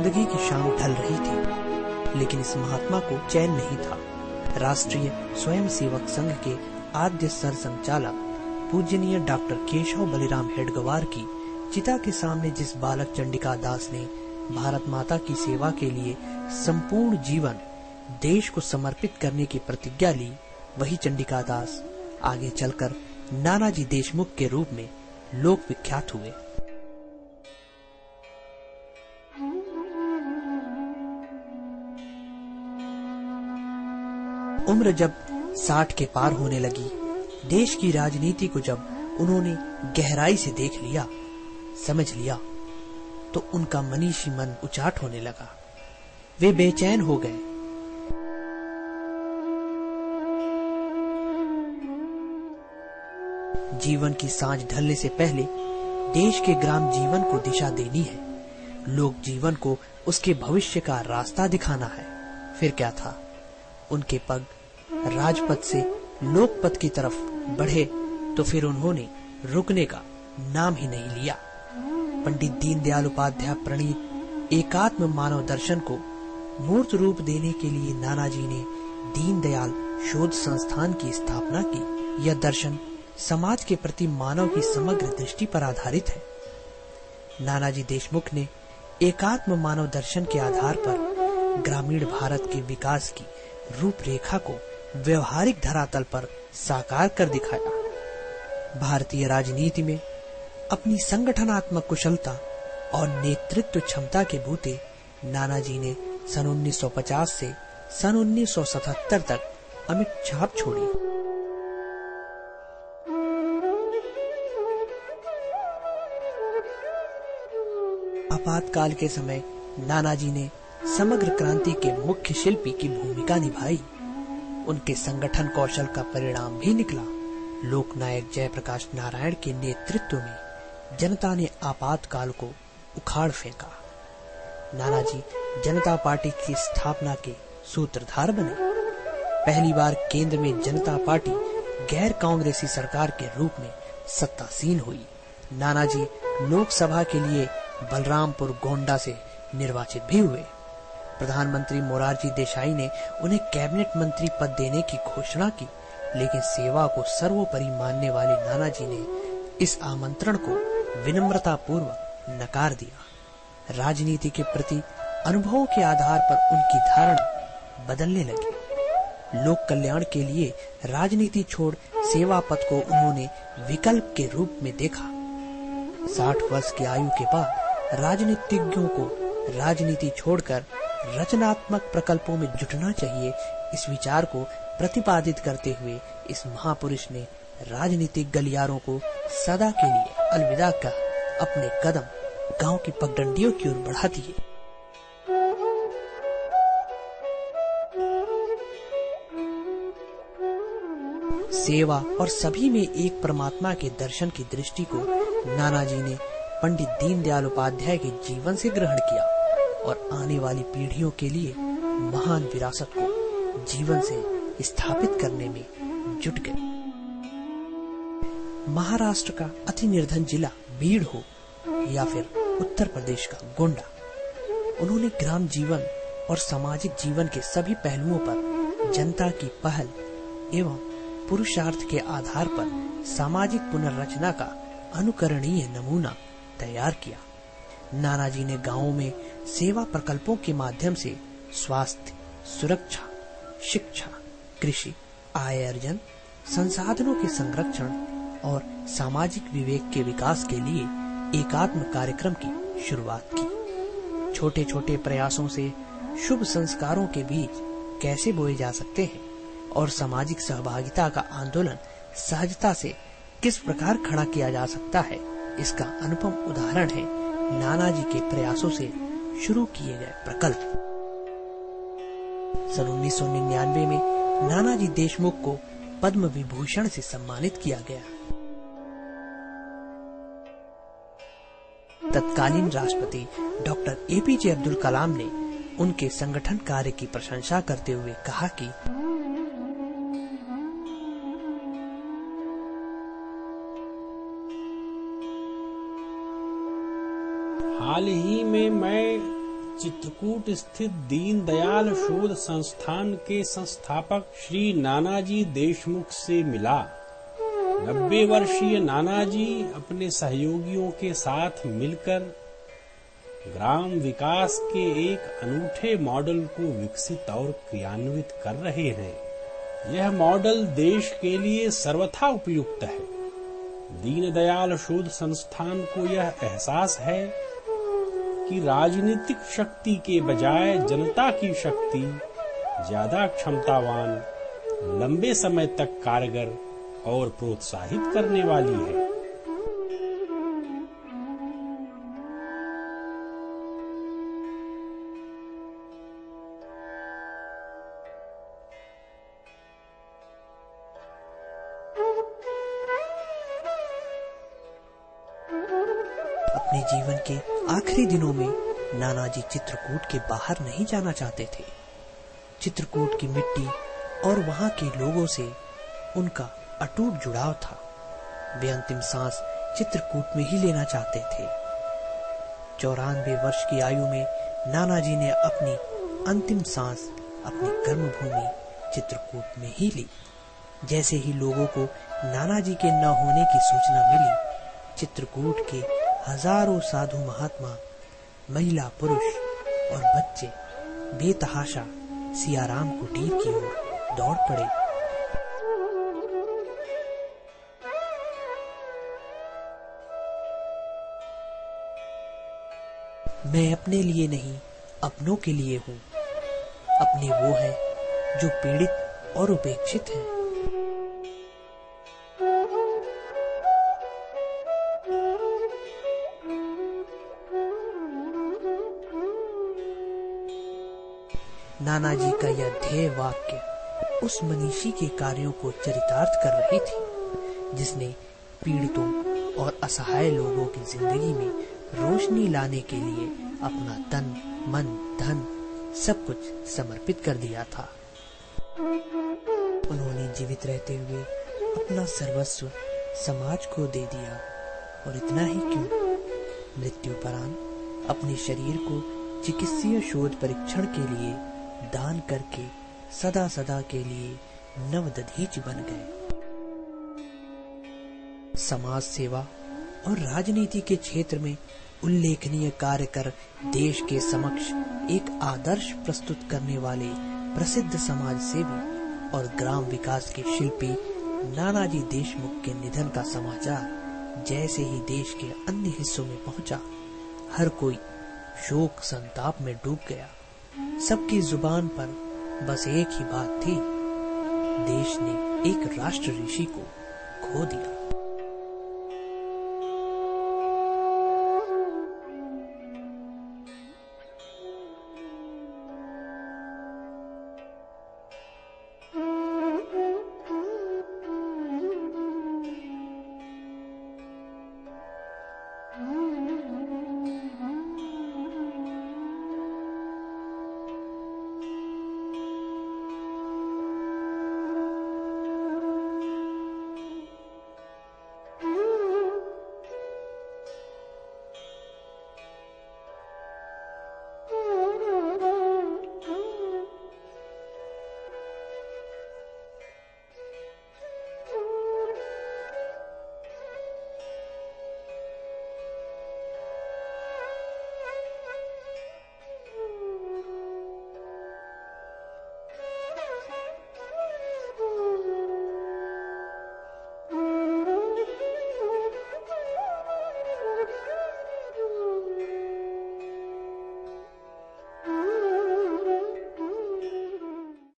जिंदगी की शाम ढल रही थी, लेकिन इस महात्मा को चैन नहीं था। राष्ट्रीय स्वयंसेवक संघ के आद्य सर संचालक पूजनीय डॉक्टर केशव बलिराम हेडगेवार की चिता के सामने जिस बालक चंडिका दास ने भारत माता की सेवा के लिए संपूर्ण जीवन देश को समर्पित करने की प्रतिज्ञा ली, वही चंडिका दास आगे चलकर नानाजी देशमुख के रूप में लोक विख्यात हुए। उम्र जब 60 के पार होने लगी, देश की राजनीति को जब उन्होंने गहराई से देख लिया, समझ लिया, तो उनका मनीषी मन उचाट होने लगा। वे बेचैन हो गए। जीवन की सांझ ढलने से पहले देश के ग्राम जीवन को दिशा देनी है, लोक जीवन को उसके भविष्य का रास्ता दिखाना है। फिर क्या था, उनके पग राजपथ से लोकपथ की तरफ बढ़े तो फिर उन्होंने रुकने का नाम ही नहीं लिया। पंडित दीनदयाल उपाध्याय प्रणीत एकात्म मानव दर्शन को मूर्त रूप देने के लिए नानाजी ने दीनदयाल शोध संस्थान की स्थापना की। यह दर्शन समाज के प्रति मानव की समग्र दृष्टि पर आधारित है। नानाजी देशमुख ने एकात्म मानव दर्शन के आधार पर ग्रामीण भारत के विकास की रूपरेखा को व्यवहारिक धरातल पर साकार कर दिखाया। भारतीय राजनीति में अपनी संगठनात्मक कुशलता और नेतृत्व क्षमता के बूते नानाजी ने सन 1950 से सन 1977 तक अमिट छाप छोड़ी। आपातकाल के समय नानाजी ने समग्र क्रांति के मुख्य शिल्पी की भूमिका निभाई। उनके संगठन कौशल का परिणाम भी निकला। लोकनायक जयप्रकाश नारायण के नेतृत्व में जनता ने आपातकाल को उखाड़ फेंका। नानाजी जनता पार्टी की स्थापना के सूत्रधार बने। पहली बार केंद्र में जनता पार्टी गैर कांग्रेसी सरकार के रूप में सत्तासीन हुई। नानाजी लोकसभा के लिए बलरामपुर गोंडा से निर्वाचित भी हुए। प्रधानमंत्री मोरारजी देसाई ने उन्हें कैबिनेट मंत्री पद देने की घोषणा की, लेकिन सेवा को सर्वोपरि मानने वाले नानाजी ने इस आमंत्रण को विनम्रता पूर्वक नकार दिया। राजनीति के प्रति अनुभवों के आधार पर उनकी धारणा बदलने लगी। लोक कल्याण के लिए राजनीति छोड़ सेवा पथ को उन्होंने विकल्प के रूप में देखा। 60 वर्ष की आयु के बाद राजनीतिज्ञों को राजनीति छोड़कर रचनात्मक प्रकल्पों में जुटना चाहिए, इस विचार को प्रतिपादित करते हुए इस महापुरुष ने राजनीतिक गलियारों को सदा के लिए अलविदा कह अपने कदम गांव की पगडंडियों की ओर बढ़ा दिए। सेवा और सभी में एक परमात्मा के दर्शन की दृष्टि को नानाजी ने पंडित दीनदयाल उपाध्याय के जीवन से ग्रहण किया और आने वाली पीढ़ियों के लिए महान विरासत को जीवन से स्थापित करने में जुट गए। महाराष्ट्र का अति निर्धन जिला बीड़ हो या फिर उत्तर प्रदेश का गोंडा, उन्होंने ग्राम जीवन और सामाजिक जीवन के सभी पहलुओं पर जनता की पहल एवं पुरुषार्थ के आधार पर सामाजिक पुनर्रचना का अनुकरणीय नमूना तैयार किया। नानाजी ने गांवों में सेवा प्रकल्पों के माध्यम से स्वास्थ्य, सुरक्षा, शिक्षा, कृषि, आय अर्जन, संसाधनों के संरक्षण और सामाजिक विवेक के विकास के लिए एकात्म कार्यक्रम की शुरुआत की। छोटे छोटे प्रयासों से शुभ संस्कारों के बीज कैसे बोए जा सकते हैं और सामाजिक सहभागिता का आंदोलन सहजता से किस प्रकार खड़ा किया जा सकता है, इसका अनुपम उदाहरण है नानाजी के प्रयासों से शुरू किए गए प्रकल्प। सन 1999 में नानाजी देशमुख को पद्म विभूषण से सम्मानित किया गया। तत्कालीन राष्ट्रपति डॉक्टर एपीजे अब्दुल कलाम ने उनके संगठन कार्य की प्रशंसा करते हुए कहा कि हाल ही में मैं चित्रकूट स्थित दीनदयाल शोध संस्थान के संस्थापक श्री नानाजी देशमुख से मिला। 90 वर्षीय नानाजी अपने सहयोगियों के साथ मिलकर ग्राम विकास के एक अनूठे मॉडल को विकसित और क्रियान्वित कर रहे हैं। यह मॉडल देश के लिए सर्वथा उपयुक्त है। दीनदयाल शोध संस्थान को यह एहसास है कि राजनीतिक शक्ति के बजाय जनता की शक्ति ज्यादा क्षमतावान, लंबे समय तक कारगर और प्रोत्साहित करने वाली है। अपने जीवन के आखिरी दिनों में नानाजी चित्रकूट के बाहर नहीं जाना चाहते थे। चित्रकूट की मिट्टी और वहां के लोगों से उनका अटूट जुड़ाव था। वे अंतिम सांस चित्रकूट में ही लेना चाहते थे। 94 वर्ष की आयु में नानाजी ने अपनी अंतिम सांस अपनी कर्मभूमि चित्रकूट में ही ली। जैसे ही लोगों को नानाजी के न होने की सूचना मिली, चित्रकूट के हजारों साधु महात्मा, महिला, पुरुष और बच्चे बेतहाशा सियाराम कुटीर की ओर दौड़ पड़े। मैं अपने लिए नहीं, अपनों के लिए हूँ। अपने वो हैं जो पीड़ित और उपेक्षित हैं। नानाजी का यह ध्येय वाक्य उस मनीषी के कार्यों को चरितार्थ कर रही थी, जिसने पीड़ितों और असहाय लोगों की जिंदगी में रोशनी लाने के लिए अपना तन, मन, धन सब कुछ समर्पित कर दिया था। उन्होंने जीवित रहते हुए अपना सर्वस्व समाज को दे दिया, और इतना ही क्यों, मृत्युपरांत अपने शरीर को चिकित्सीय शोध परीक्षण के लिए दान करके सदा सदा के लिए नवदधीच बन गए। समाज सेवा और राजनीति के क्षेत्र में उल्लेखनीय कार्य कर देश के समक्ष एक आदर्श प्रस्तुत करने वाले प्रसिद्ध समाज सेवी और ग्राम विकास के शिल्पी नानाजी देशमुख के निधन का समाचार जैसे ही देश के अन्य हिस्सों में पहुंचा, हर कोई शोक संताप में डूब गया। सबकी जुबान पर बस एक ही बात थी, देश ने एक राष्ट्र ऋषि को खो दिया।